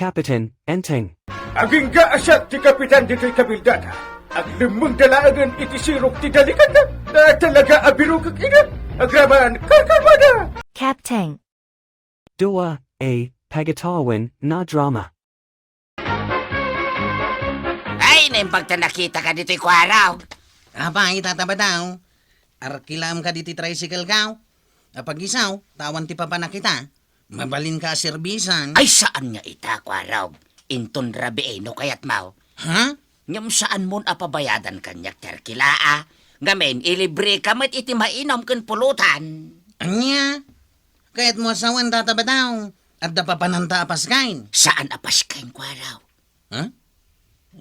Kapitan Enteng. Aging gaasat ti kapitan dito'y kabildada. Ang limang dalaagan iti sirok ti dalikan na talaga abiro kag ina. Agraman karkarmada. Captain. Dua A. Pagatawan na drama. Ay, naimpag nakita ka dito'y kwaraw. Abay, tataba daw. Arkilam ka diti tricycle ka. Apag isaw, tawan ti papa na kita. Mabalin ka serbisan. Ay, saan nga ita, kwaraw? Inton rabi no kayat mau. Ha? Ngam saan mo apabayadan kanyak terkilaa? Ngamen, ilibre ka mat iti mainom ken pulutan. Anya? Kaya't mo asawan tataba daw. At dapapananta apas kain. Saan apas kain, kwaraw? Ha?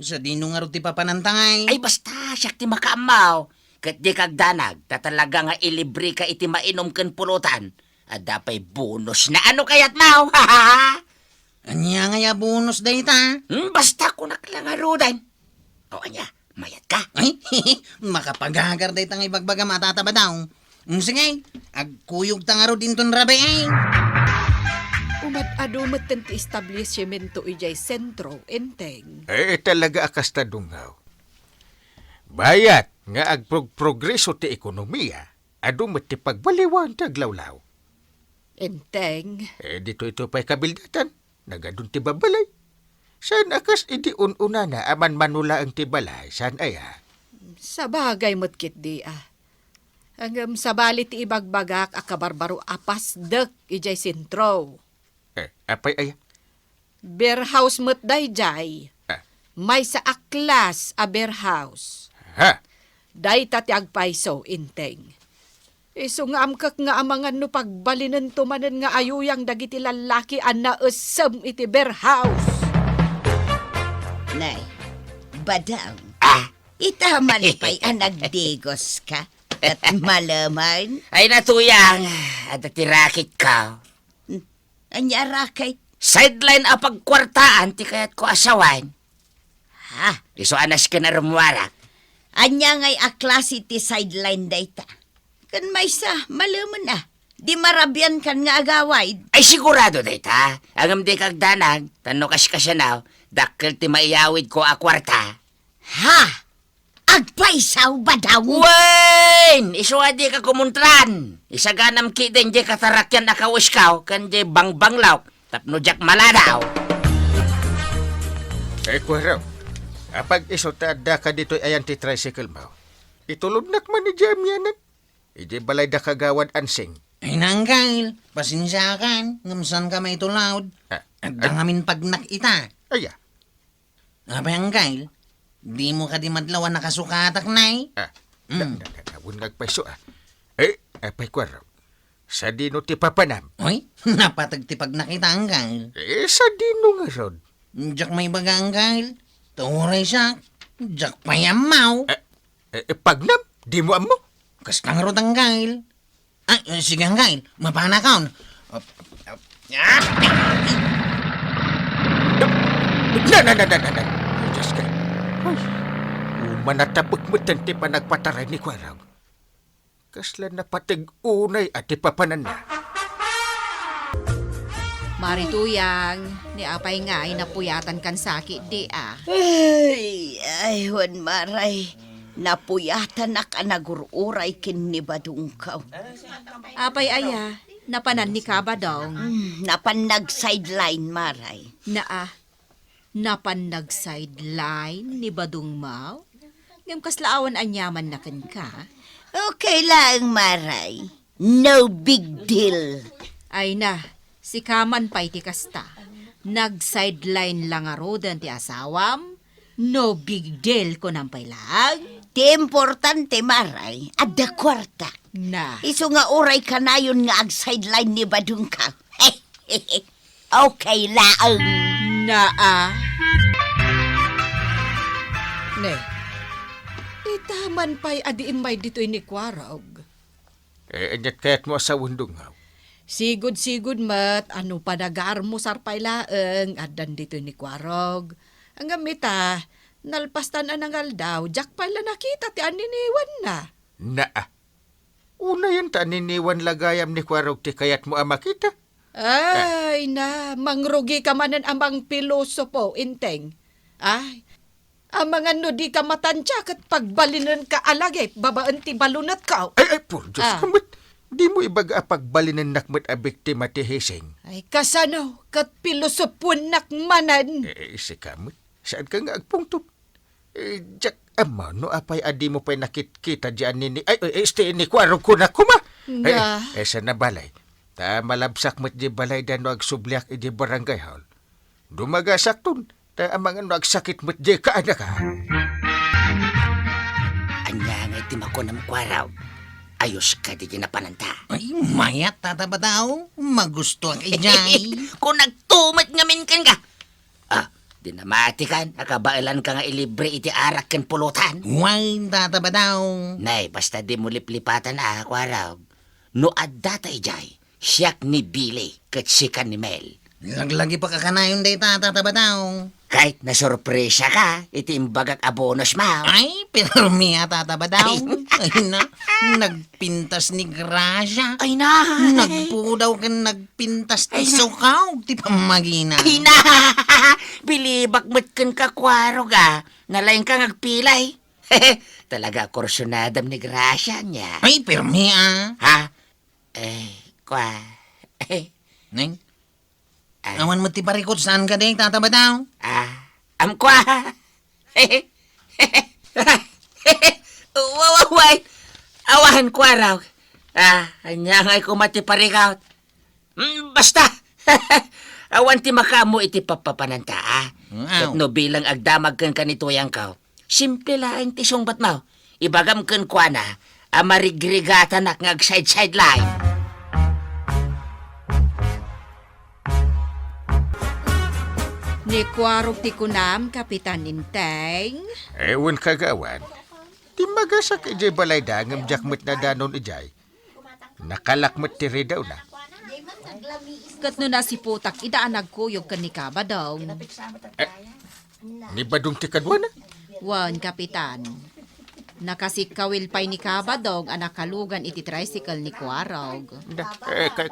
Sa dino nga ro ti papanantangay. Ay, basta, siyak ti makaamaw. Kat di kagdanag, tatalaga nga ilibre ka iti mainom ken pulutan. At dapay bonus na ano kayat mau, ha ha ha? Anya nga ya bonus dayta. Basta ko naklangarudan. O anya, mayat ka. Ay, makapagagar dayta nga ibagbaga matataba daw. Sige, agkuyog tangaro din ton rabe ay. Umat-adumat ti establishmento ijay sentro, Enteng. Talaga akas tadungaw. Bayat nga agprogreso ti ekonomiya, adumat ti pagbaliwan taglawlaw. Enteng, Dito ito pa'y kabildatan, nagadun ti babalay. Saan akas idi ununa na aman manula ang ti balay, saan aya? sa bagay mo't kit di ah. Hanggang sa bali ti ibagbagak akabarbaro apas dek ijay sentro. Apay aya? Beer house mo't dayjay. Ah. May sa aklas a beer house. Ha? Day tati agpaiso, Enteng. Iso nga amkak nga amangan no pagbalinan tumanan nga ayuyang dagiti lalaki an naesem iti beer house. Nay, badang, Ah, itaman pa'y anagdigos ka at malaman. ay natuyang. At tirakit ka. Anyara kay, Sideline apag kwartaan, ti kayat ko asawan. ha? Iso anas ka na rumwarak. Anya ngay aklase ti sideline dayta. Kan may sa, malaman na. Di marabyan kan nga agaway. Ay sigurado dayta. Angam di kagdanag, tanukas ka siya now, dakkel ti maiyawid ko a kwarta. Ha? Agpaisaw ba daw? Wen! Iso di ka kumuntran. Isaganam ki din di katarakyan na kawiskaw, kan di bangbanglaw, tapno jak maladaw. Kwaraw, apag iso tada ka dito ayan ti tricycle mo. Itulunnak man ni Jamianan. Iji balay da kagawad ansing. Ay nanggail, pasensyakan, ngamsan ka may tulaod. Ah, At dangamin pag nakita. Aya. Abay ang gail, di mo ka di madlawan nakasukatak nay. Nawun ngagpaiso apay kwaraw. Sa dino ti papanam. Oy, napatagtipag nakita ang gail. Sa dino nga rod. Diyak may baga ang gail. Turay siya. Diyak payamaw. Pagnam, di mo amo. Kas kang rod ang gail. Ay, sige ang gail. Mapana ka. Na. Diyos ka. Ay, umanatapok mo tanti pa nagpataray ni kwaraw. Kasla na patig unay at ipapanan na. Marituyang, ni apay nga ay napuyatan kan sakit di ah. Ay, wan maray. Napuyatan na ka nagururay kin ni badungkaw. Apay aya, napanan ni kabadong. Napanag sideline maray. Napanag sideline ni Badong Mau? Ngam kaslaawan anyaman na kan ka? Okay lang maray. No big deal. Ay na, si Kaman pa'y ti kasta. Nag-sideline lang arodan ti asawam. No big deal ko nang pailag. Ti importante maray. Adda kwarta. Na, Iso nga uray kanayon nga ag sideline ni badungkaw. Okay lang. Ne, itaman pa'y adiimbay dito'y ni Kwarog. Anyat kaya't mo sa wundungaw. Sigud mat, ano pa nagar mo sarpay laeng, adan dito'y ni Kwarog. Ang gamita, nalpastan anangal daw, jak pala nakita ti aniniwan na. Una yan ta niniwan lagayam ni Kwarog ti kayat mo amakita. Ay na, mangrugi ka manan amang pilosopo, inteng. Ay, amang ano di ka matansya kat pagbalinan ka alagay, babaan ti balunat ka. Ay, por Diyos, Ah. kamot. Di mo ibaga pagbalinan nakmat a biktima ti Hising. Ay, kasano, kat pilosopon nakmanan. Si kamot, saan ka nga agpungtop? Jack, ama, no apay adi mo pa'y nakit-kita diyan ni... este ni Kwarog ko na kuma. Nga. Sa nabalay. Ta malabsak mo't di balay da no agsubliak di barangay hall. Dumagasak tun. Ta amang no agsakit mo't di kaana ka. Anya nga itimako ng kwaraw. Ayos ka di ginapananta. Ay, mayat tatabadaw. Magusto ang ijay. Kung nagtumat ngamin kan ka. Di na matikan. Akabailan ka nga ilibre iti arak kan pulutan. Why tatabadaw? Nay, basta di mo liplipatan kwaraw. No adda ijay. Siyak ni Billy kat sikan ni Mel. Laglagi pa kakanayon day tatabadaw. Kahit nasurpresa ka, iti imbagak abonos mo. Ay, pero miya tatabadaw. Ay na, nagpintas ni Gracia. Ay na! Nagpudaw ka nagpintas ti sukaw. Ti pamagina. Ay na! Bilibak mo't kan kakwarog Nalaing ka ngagpilay. Talaga kursunadam ni Gracia niya. Ay, pero miya. Ha? Kwa... Neng, awan mo ti parikot saan ka day tatabadaw? Amkwa! Wawaway! Awahan kwa raw. Anya nga'y kumatiparikaw. Basta! Awan ti makamo iti papapananta, Wow. At no bilang agdamag kan kanituyang ka. Simple lang ti sungbat mo. Ibagam kan kwa na, amarigregata nak ngag side line. Ni Kwarog ti kunam, Kapitan Inteng. Ewan kagawan. Di magasak ijay balay da ngam jakmet na danon ijay. Nakalakmet ti ridaw na. Kat no nasiputak, idaan nagkuyog ka ni Kabadong. Ni badong ti kadwa na. Wan, Kapitan. Nakasikawil pa'y ni Kabadong ang nakalugan iti tricycle ni Kwarog.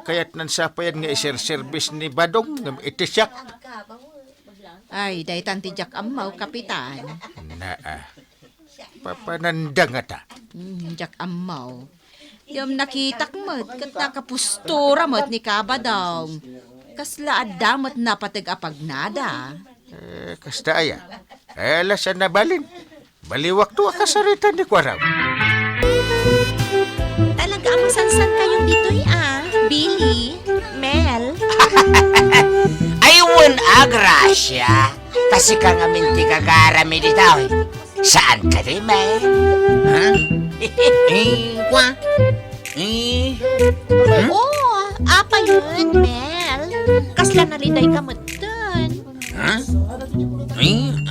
Kaya't nan sapayan nga iser-service ni Badong ngam iti siyak. Ay, daytan ti Jack Amaw, Kapitan. Papananda nga ta. Jack Amaw. Yung nakitak mo't kat nakapustura mo't ni Kabadong. Kasla adamot na patag-apagnada. Kasta aya. Lasan na balin. Baliwak to akasaritan ni Kwaraw. Talaga ang sansan kayong dito'y Billy, Mel. Ayun, Gracia. Kasi ka nga minti kagarami dito. Saan ka di, Mel? Ha? Kwa? Oo, apa yun, Mel. Kasla na liday ka mo dun. Ha?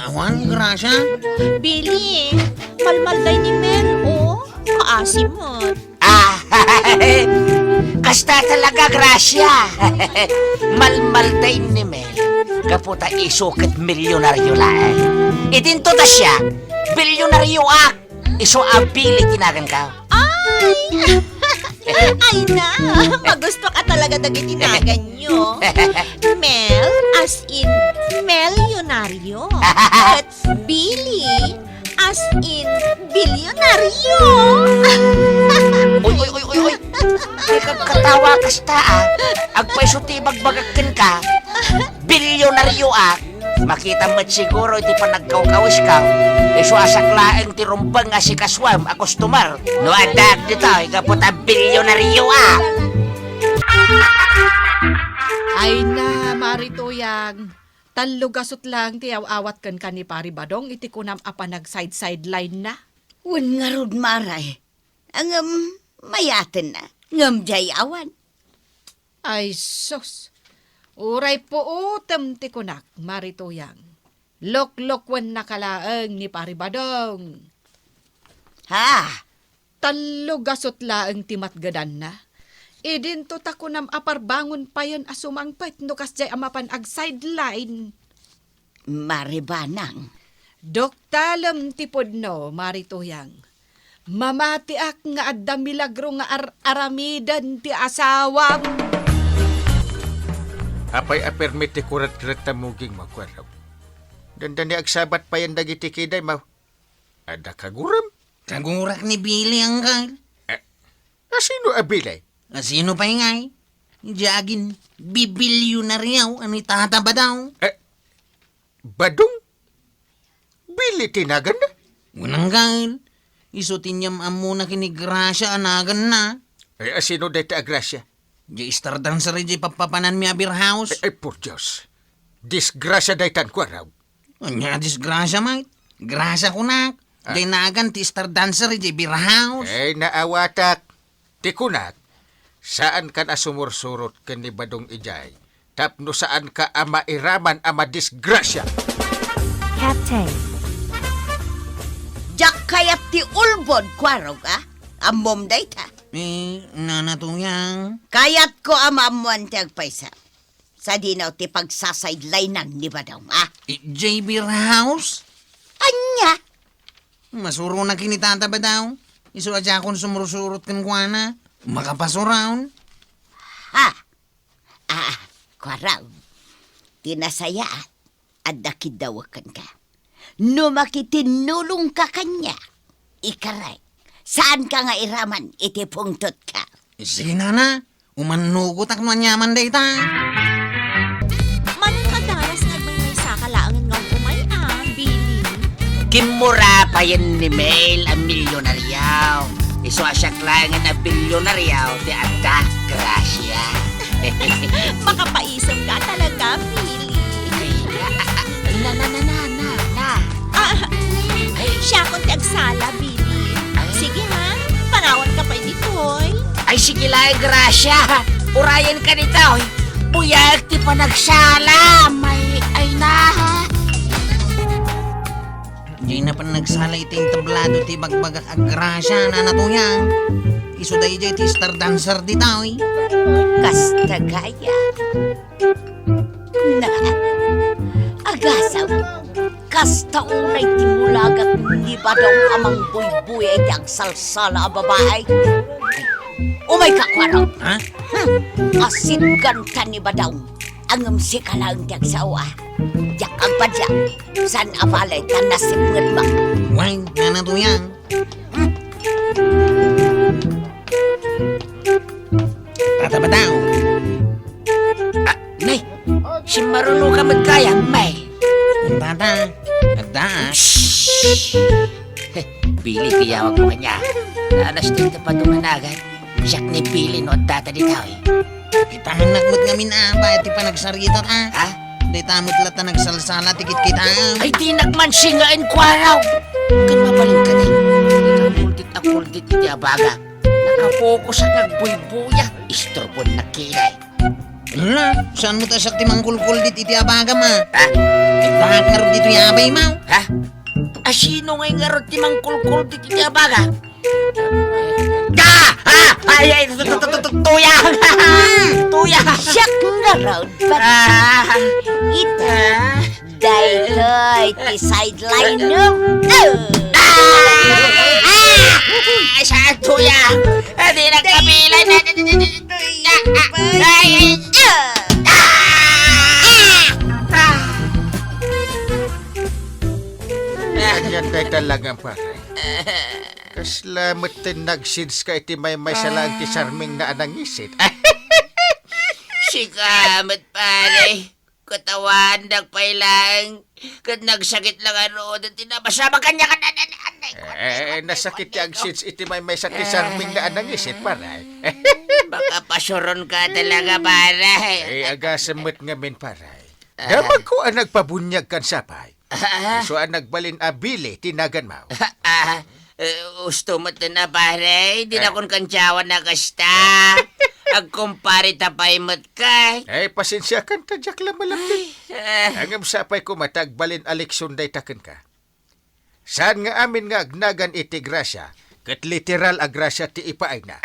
Awan, Gracia? Billy, malmalday ni Mel, kaasim mo. Kasta talaga, Gracia. Malmalday ni Mel. Kaputa isukit milyonaryo lang. Idinto ta siya, bilyonaryo iso ability tinagan ka. Ay na, magusto ka talaga tinagan nyo. Mel, as in, Melyonaryo. At Billy, as in, Bilyonaryo. Uy. Ikaw katawa kasta Agpaiso bagbagakin ka. Bilyonaryo Makita mo't siguro iti panagkawkawis ka. Iso asaklaeng ti rumbang si kaswam akostumar. No adag dito, ikaputa bilyonaryo Ay na, Marituyang. Tanlugasot lang ti awat kan ka ni Pari Badong, iti kunam apa nag-side-sideline na. Wan nga rod maray. Ang mayaten na. Ngam jay awan. Ay, sus. Uray po utem ti kunak, Marituyang. Lok-lokwan na kalaang ni Pari Badong. Ha? Tanlugasot laang ti matgadan na. Idinto ta kunam aparbangon pa yan asumangpet no kasjay amapan ag-sideline. Maribanang. Doktalam ti podno, Marituyang. Mamatiak nga adda milagro nga aramidan ti asawam. Apay apermiti kurat-kurat tamuging makwaraw. Dandan ni agsabat pa yan dagiti kiday maw. Ada kaguram. Kagurak ni Billy, Uncle. Sino abilay? Sino pa ingay? Jagin, bibilyonaryaw, ani tataba daw. Badong? Bili tinagan na? Unang gal, isutin niyam amo na kinigrasya anagan na. Sino dito agrasya? Di star dancer di papapanan mi abir house. Por Diyos. Disgrasya daytan ko raw. Anya disgrasya, mate. Grasya ko na. Di nagan ti star dancer di bir house. Naawatak. Tikunak. Saan ka na sumursurot ka ni Badong Ijay? Tapno saan ka ama iraman ama disgrasya? Captain. Jak kayat ti ulbod, kwarog, Amom dayta. Nanatuyang. Kayat ko amamuan ti agpaysa. Sa dinaw ti pagsasaydlaynan ni Badong, J bir house? Anya? Masuro na kinitata ba daw? Isu aja akong sumursurot kan kuana. Makapasurawn. Kwaraw. Tinasaya at dakidawakan ka. No makitinulong ka kanya. Ikaray. Saan ka nga iraman iti pungtot ka? Sige na. Umanugot ak manyaman dayta. Manong kadaras nagmay sa kalaangan nga umay Billy. Kimura pa yan ni Mail ang milyonaryaw. Iso asya klangan na bilyonaryaw ti Ata Gracia. Makapaisam ka talaga, Billy. Siya kung tiagsala, Billy. Sige ha, panawan ka pa ditoy. Ay sige lang, Gracia. Urayan ka nito. Buyak ti panagsala. May ay na. Di na pa nagsala iting tablado ti bagbagak agrasya na natuyang. Isu day jay ti star dancer di tao. Kasta gaya. Na, agasaw. Kasta unay timulagat ni Badong amang buy-buy ay agsalsala a babae. Umay ka, kwarong. Ha? Asin ganta ni Badong. Ang si kalang tiagsawa. Jak ang padya. San abalay tanasip ngan ba? Why, na natuyang. Tata ba daw? May, si marunong ka magkaya, May. Tata, agda. Pili kaya wag mo kanya. Alas dito pa tumanagan. Siyak ni Pili no at data di tao eh. Itahan nagmat ngamin ba iti panagsarita ta. Ha? Di tamot lata nagsalsala tikit kita. Ay di nagmansingain ko araw. Kan mabaling ka din. Nakuldit iti abaga. Nakapokus ang nagbuy-buya. Istorbon na kilay. Hala, saan mo ta sakti mangkulkul dit iti abaga ma? Ha? Bakit nga rin dito yabay ma? Ha? Asino ngay nga ron ti mangkulkul iti abaga? Ka! Ha! Ay! Tuya! Tuya! Siyak na round ba? Ita. Dahil ti sideline no. Sa tuya! Hindi na kapilan na... Yan day talagang paray. Kaslamat tin nagsids ka iti may salang ti sarming na anangisit. Sikamat pare. Katawan nagpailang. Kat nagsakit lang ano. Tinabasama kanya ka na. Nasakit ti agsids iti may sa ti sarming na anangisit paray. Baka pasuron ka talaga pare. Agasamot nga min paray. Damag ko ang nagpabunyag kan sapay. So ang nagbalin abili, tinagan mo. Gusto mo ito na pare. Di na kong kantsawan na kasta. Agkumpari tapay mo't kay. Pasensya kan tadyak lang malapit. Hanggang sapay ko matagbalin aleksyon day taken ka. Saan nga amin nga agnagan iti grasya, kat literal agrasya ti ipaay na.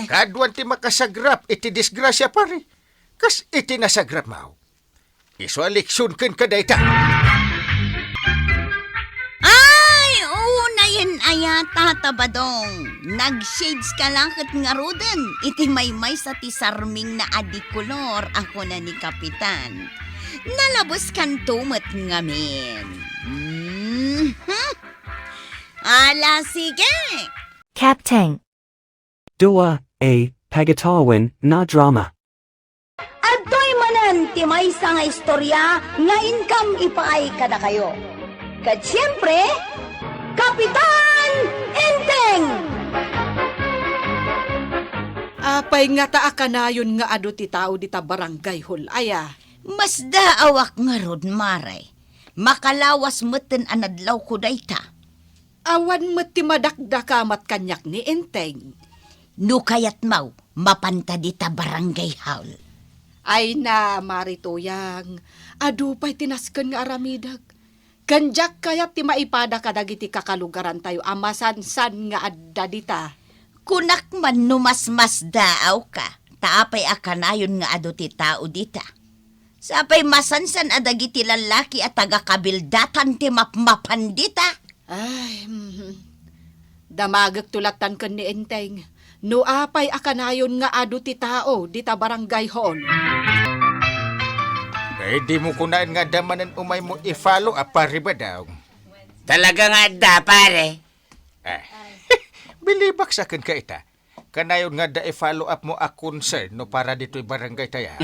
Kadwan ti makasagrap iti disgrasya pare. Kas iti nasagrap mo. Iso aleksyon kan ka day ta. Ay, una yan ay aya tatabadong. Nag-shades ka lang kat nga roden. Iti may sa tisarming na adikulor ako na ni Kapitan. Nalabos kan tumat ngamin. Ala, sige. Captain. Dua, A. Pagatawan na drama. Adtoy manan ti maysa nga istorya nga income ipaay kada kayo. Kat siyempre, Kapitan Enteng! Apay nga taa kanayon nga adu ti tao di ta barangay hol aya. Mas daawak nga rod, Maray. Makalawas meten anadlaw ko dayta. Awan met ti madakdakamat kanyak ni Enteng. No kayat mau, mapanta di ta barangay hall. Ay na, Marituyang, adu pa'y tinasken nga aramidag. Kanjak kayat ti maipada kadagiti kakalugaran tayo amasan-san nga adda dita. Kunak man numasmas daaw ka, taapay akanayon nga ado ti tao dita. Sapay masansan adagiti lalaki at taga-kabildatan ti mapmapan dita. Ay, damagag tulatan ken ni Enteng. No apay akanayon nga adu ti tao dita barangay hall. Eh, di mo kunaan nga damanan umay mo i-follow up pare ba daw? Talaga nga da, pare. Bilibak sa akin ka ita. Kanayon nga da i-follow up mo a concern no para dito'y barangay taya.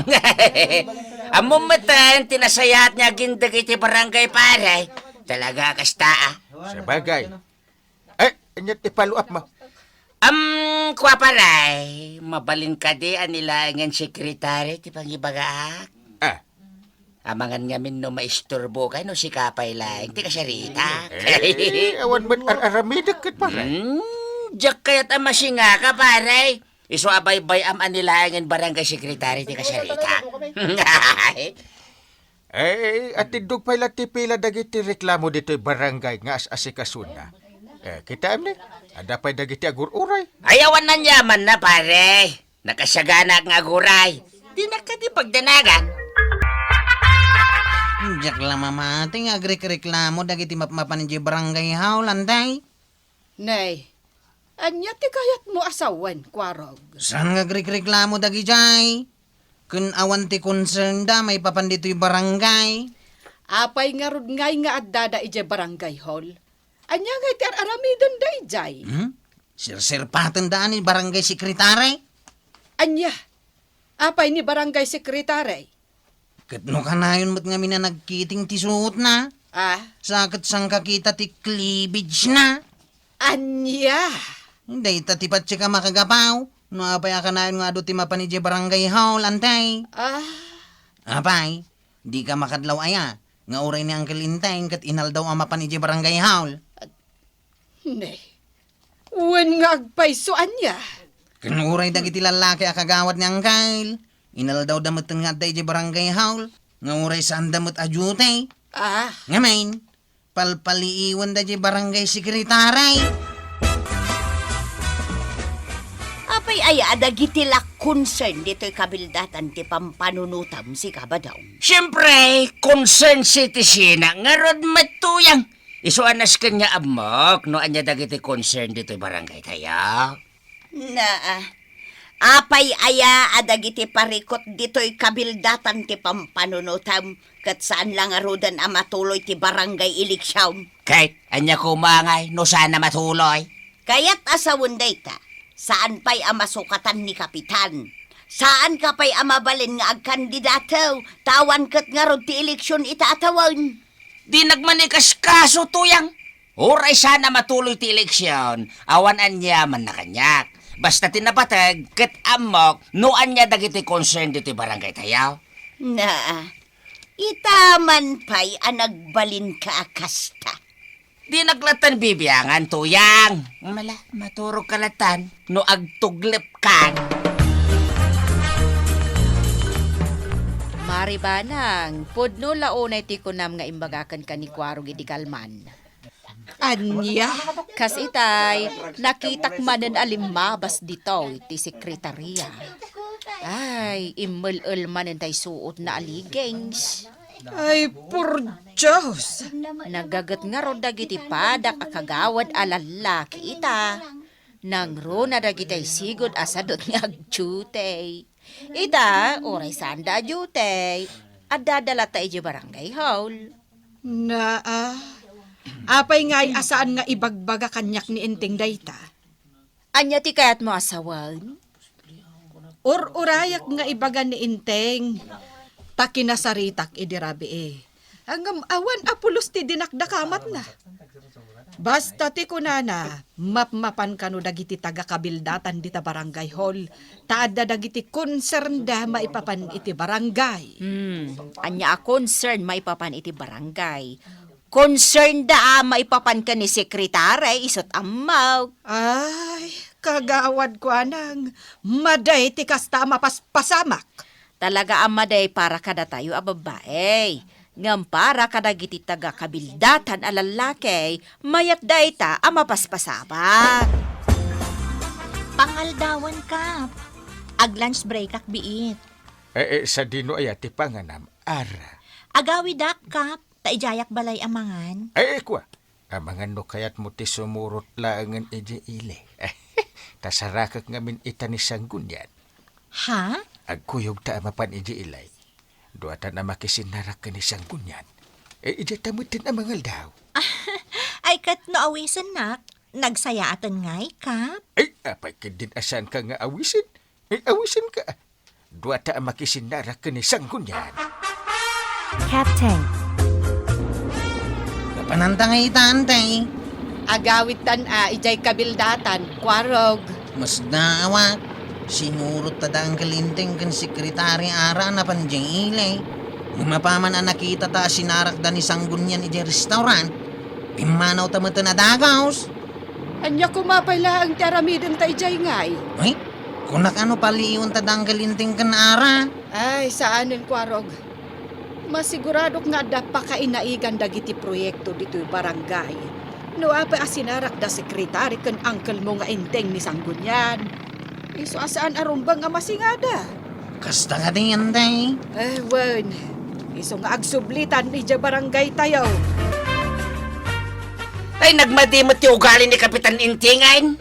Amo matan, tinasayat niya gindag iti barangay, pare. Talaga kasta, Sa bagay. Anyat i-follow up mo. Kwa paray, mabalin ka di anila ngan sekretary ti pangibagaak. Amangan ngamin no maisturbo ka no si kapay lang, ti kasyarita. Awan man aramidag kat pare. Diyak kayat ang masinga ka, paray. Iso abay-bay am anila ngan barangay sekretary ti kasyarita. Atidog pala ti pila dagiti reklamo dito'y barangay nga as-asikasun na. Kita am ni, ada pa'y dagiti agur-uray. Ayawan na yaman na, pare. Nakasagana nga guray. Di na ka di pagdanagan. Jak lang mamating agrek-reklamo dagiti mapmapan di barangay hawl, anday. Nay, anya ti kayat mo asawan, Kwarog. Saan nga agrek-reklamo dagi jay? Kun awan ti concern da may papandito'y barangay. Apay nga rod ngay nga addada ije barangay hall. Anya nga iti aramidan da ijay. Sir-sirpatan daan ni barangay sekretary. Anya, apay ni barangay sekretary. Katno ka na yun mo't nga mina nagkiting ti suot na. Sakit sang kakita ti cleavage na. Anya. Hindi tatipat siya ka makagapaw. No apay ka na yun nga do ti mapanidya barangay hall, antay. Apay, di ka makadlaw aya. Nga oray ni Uncle Intay kat inal daw ang mapanidya barangay hall. Nay, wen nga agpayso anya. Kanuray dagiti lalaki akagawad ni Uncle. Inal daw damot nga day di barangay hall. Nga oray saan damot ajutay. Ngamin, palpaliiwan da di barangay sekretary. Apay aya adagiti la concern dito'y kabildatan ti pampanunutam si kabadaw. Siyempre, concern citizen nga rod matuyang. Iso anas kanya amok, no anya dagiti concern dito'y barangay tayo. Apay aya adagiti parikot dito'y kabildatan ti pampanunutam kat saan lang arudan ang matuloy ti barangay eleksyon. Kahit anya kumangay, no sana matuloy. Kaya't asawon dayta, saan pa'y ang masukatan ni Kapitan? Saan ka pa'y amabalin nga agkandidato? Tawan kat nga rod ti eleksyon itatawan. Di nagmanikas kaso tuyang. Oray sana matuloy ti eleksyon. Awan anya man na kanyak. Basta tinapatag, kat amok, no anya dagiti concern dito barangay tayaw. Itaman pa'y ang nagbalin ka akasta. Di naglatan bibiyangan tuyang. Maturog kalatan, no agtuglip kan. Maribanang, pudno launay ti kunam nga imbagakan ka ni Kwarog iti kalman. Anya? Kas itay, nakitak manen alimabas dito iti sekretarya. Ay, imul-ul manen tay suot na aligengs. Ay, purj Diyos! Nagagat nga ro dagiti padak a kagawad a lalaki ita. Nang ro na dagitay sigod asadot nga agtutay. Ita, oray sanda jutay. At dadala tayo di barangay hall. Apay nga'y asaan nga ibagbaga kanyak ni Inting dayta. Anya ti kayat mo asawan? Urayak nga ibaga ni Inteng. Takinasaritak idirabi eh. Hanggang awan apulos ti dinakdakamat na. Basta ti kunana, mapmapan kano dagiti taga-kabildatan dita barangay hall. Taadda dagiti concern da maipapan iti barangay. Anya a concern maipapan iti barangay. Concern da maipapan ka ni sekretary isot amaw. Ay, kagawad ko anang. Maday ti kasta mapaspasamak. Talaga amaday para kada tayo a babae. Ngam para kadagiti taga kabildatan a lalaki, mayat dayta a mapaspasaba. Pangaldawan kap. Ag lunch break ak biit. Sa dino ay ati panganam, ara. Agawi dak kap. Taijayak balay amangan. Kwa. Amangan no kayat mo ti sumurot laangan iji ile. Tasarakak ngamin ita ni sanggunyan. Ha? Agkuyog ta amapan iji ilay. Duatan na makisinarak ka ni sanggunyan. Ija tamutin amangal daw. Ay kat no awisan nak. Nagsaya aton ngay kap. Apay ka din asan ka nga awisin. Awisin ka. Duata makisinarak ka ni sanggunyan. Captain. Panantang itantay. Agawit tan ijay kabildatan, kwarog. Mas daawak. Sinurot tadang kalinteng kan sekretary ara na panjang ilay. Mapaman ang nakita ta sinarak da ni sanggunyan ijay restaurant. Pimanaw tamata na dagaws. Anya kumapay lang taramidin ta ijay ngay. Ay, kunak ano paliyon tadang kalinteng kan ara. Ay, saanin kwarog. Masigurado nga da pakainaigan dagiti proyekto dito'y barangay. No apa asinarak da sekretary kan uncle mo nga Inteng ni sanggunyan. Iso asaan arumbang nga masingada. Kasta nga din yan, tay. Wan. Iso nga agsublitan ni barangay tayo. Ay, nagmadimot ti ugali ni Kapitan Intingan.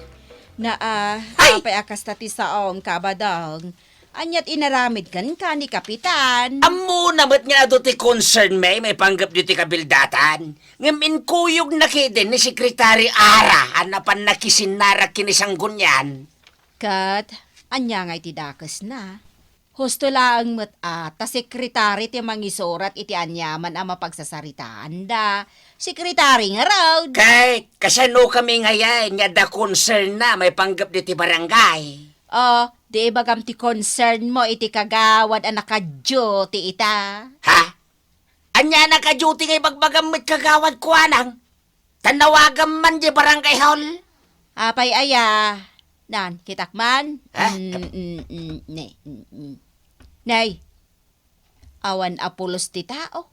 Apay akas tati saong kabadang. Anyat inaramid kan ka ni Kapitan. Amo namat nga ado ti concern may panggap di ti kabildatan. Ngamin kuyog na kidin ni Sekretary Ara anapan nakisinarak kinisanggunyan. Kat, anya ngay ti dakas na. Husto laang ta sekretary ti mangisurat iti anyaman ang mapagsasaritaan da. Sekretary nga raw. Kay, kasano kami ngayon nga da concern na may panggap di ti barangay. Di bagam ti concern mo iti kagawad ang naka-duty ita. Ha? Anya naka-duty ngay bagbagam mit kagawad ko anang? Tanawagam man di barangay hall? Apay aya. Nan, kitakman? Ha? Nay, awan apulos ti tao.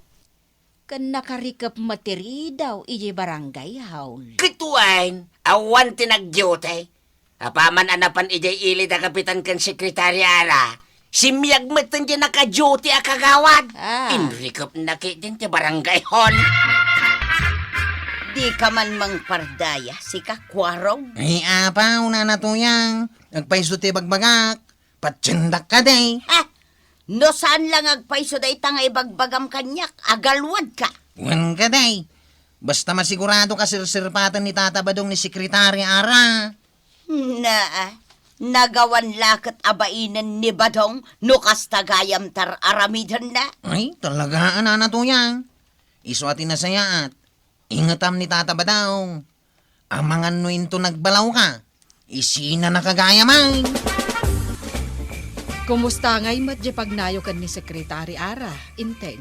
Kan nakarikap materi daw iji barangay hall. Kituan, awan tinag-duty. Apaman anapan ijay ili da Kapitan kan Sekretary Ara. Simyag matan di naka-duty a kagawad. Inrikap na kitin ti barangay hall. Di ka man mang pardaya, si kakwarog. Ay, apaw na natuyang. Nagpaiso ti bagbagak. Patsindak ka day. No saan lang agpaiso day tanga ibagbagam kanyak, agalwad ka. Wan ka day. Basta masigurado ka sirsirpatan ni tatabadong ni Sekretary Ara. Nagawan lakat abainan ni Badong no kastagayam tar aramidan na. Ay, talagaan na natuyang. Iso atin na sayaat. Ingatam ni Tata Badaw. Amangan no into nagbalaw ka. Isina nakagayamay. Kumusta ngay madya pagnayo kan ni Sekretary Ara, Inteng?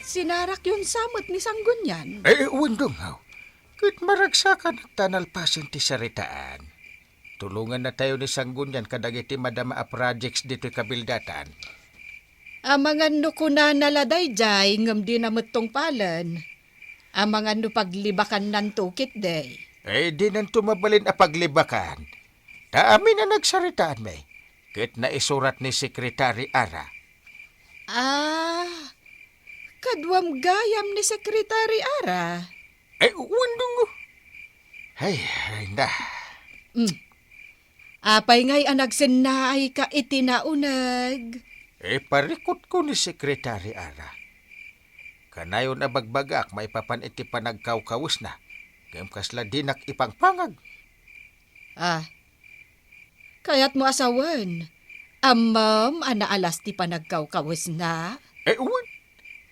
Sinarak yun samot ni sanggunyan. Wandong haw. Kat maragsakan at tanalpasin ti saritaan. Tulungan na tayo ni sanggunyan kadagiti madama a projects dito'y kabildatan. Amangan no kuna naladay jay ngam di namatong palan. Amangan no paglibakan nan tukit day. Di nang tumabalin a paglibakan. Taamin na nagsaritaan may. Kat na isurat ni Sekretary Ara. Kadwam gayam ni Sekretary Ara. Wandungo. Ay, na. Apay ngay ang nagsinay ka itinaunag. Parikot ko ni Sekretary Ara. Kanayon na bagbagak, maipapan iti panagkawkawos na. Gayam kasla dinak ipangpangag. Kaya't mo asawan. Amam, anaalas ti panagkawkawos na. Uwan.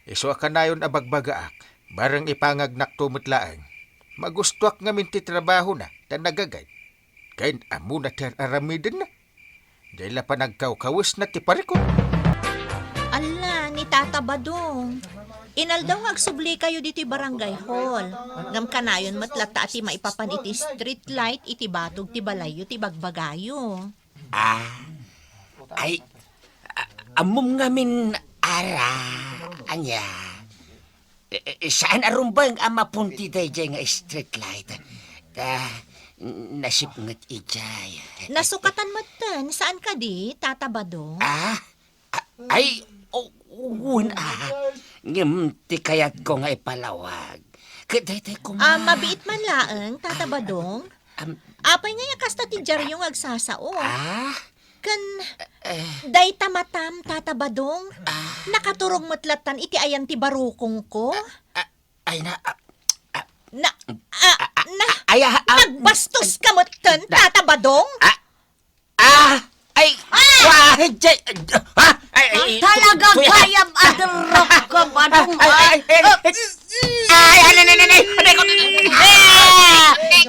Iso kanayon na bagbagaak, barang ipangag naktumutlaang. Magustuak ngamin ti trabaho na, tan nagagay. Kain amo na ti aramidin na. Dahil pa nagkawkawos na ti parikot. Ala, ni Tata Badong. Inal daw agsubli kayo diti barangay hall. Ngam kanayon matlata ati maipapan iti street light iti batog ti balayo ti bagbagayo. Amom ngamin Ara. Anya. Saan arumbang mapunti day nga street light? Nasipngat ijay. Nasukatan mo tan, saan ka di, Tata Badong? Ngam ti kayat ko nga ipalawag. Kaday ko Mabiit man laeng, Tata Badong. Apay nga yakasta ti Jaryong agsasao. Kan, day tamatam, Tata Badong. Nakaturong matlatan iti ayan ti barukong ko. Nagbastos ka mo tan, Tata Badong? Talagang kayam adarap ka, Badong.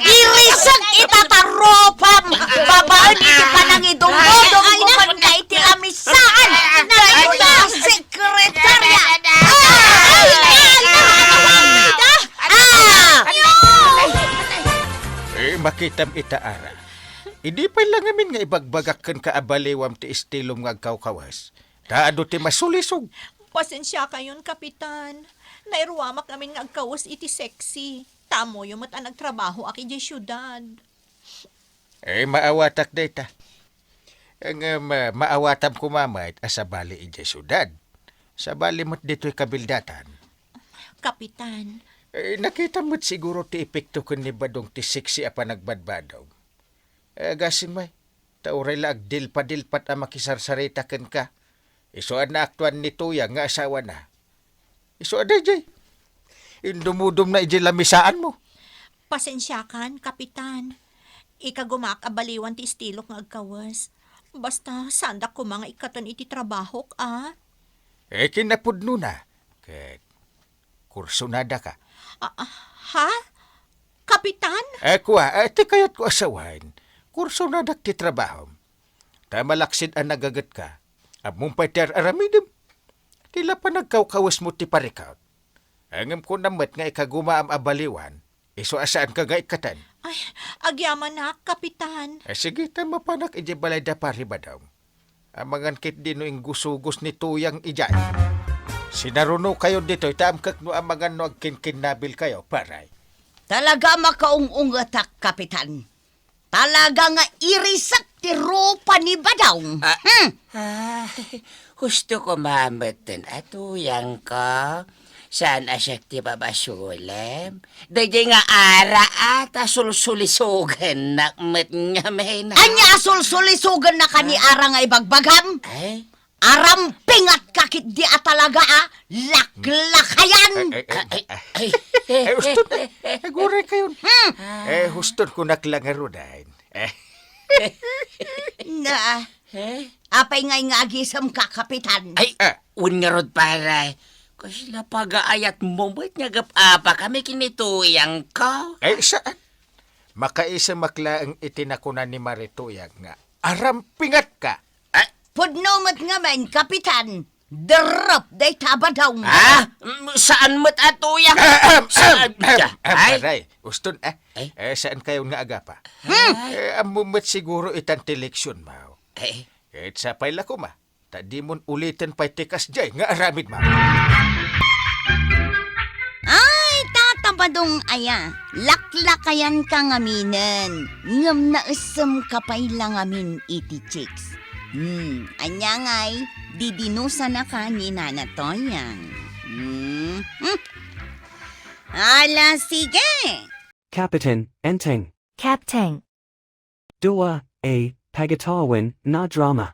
Irisag itataropam! Babaan iti panang idong-dong kuman na iti amisaan na ito sekretarya! Makitam itaara. Idi pa lang amin nga ibagbagakan ka abaliwam ti istilom nga agkawkawas. Taado ti masulisog. Pasensya kayon, Kapitan. Nairwamak amin nga agkawas iti sexy. Tamo yung mata nagtrabaho aki di syudad. Maawatak data. Ang maawatam kumamait asabali iti syudad. Sabali mo't dito'y kabildatan. Kapitan. Nakita mo't siguro ti epekto kun ni Badong ti sexy apa nagbadbadaw. Gasin may, tauray la agdilpa-dilpat ang makisarsarita ken ka. Isuan na aktuan ni Tuya nga asawa na. Isuan na jay. Indumudum na ijilamisaan mo. Pasensya kan, Kapitan. Ikagumak abaliwan ti istilok nga agkawas. Basta sandak ko mga ikatan iti trabaho Kinapudno na. Ket kursunada ka. Ha? Kapitan? Ti kayat ko asawain. Kursunada ti trabaho. Tamalaksid ang nagagat ka. Among pater aramidem. Tila pa nagkawkawas mo ti parikaut. Angam ko namat nga ikaguma am abaliwan. Iso asaan ka nga ikatan. Ay, agyaman na, Kapitan. Sige, tama pa nak ijibalay da pari ba daw. Amangan kit din no ing gusugos ni Tuyang ijay. Sinaruno kayo dito, itamkak no amangan no agkinkinnabil kayo, paray. Talaga makaung-ungatak, Kapitan. Talaga nga irisak ti rupa ni Badong. Gusto ko mamaten atuyang ka. Saan asyak ti babasulem? Dagay nga ara ata sulsulisugan nakmet nga may na. Anya sulsulisugan na kani ara nga ibagbagam? Aramping at kakit di talaga laklakayan. Huston na. Guray kayo. Huston ko naklangaroon. Na, apay ngay nga agisam ka, Kapitan. Un nga rod para. Kasi na pag-aayat mo, ba't nga gap-apa kami kinituyang ka? Saan? Makaisa maklaang itinakunan ni Marituyang nga. Arampingat ka. Pudnomat nga man, Kapitan. Darap day tabadaw mo. Saan mo't atuyang? Saan? Aray, uston saan kayo nga agapa? Amumot siguro itang teleksyon, Mao. Sa payla ko, ma. Tadi mon ulitin pa'y tikas jay nga aramid, ma. Ay, tatabadong aya. Laklakayan ka ngaminan. Ngam na usam ka pa'y langamin iti chicks. Anya ngay, didinusa na ka ni Nana Toyang. Ala, sige. Kapitan Enteng. Captain. Dua, a, Pagatawan, na drama.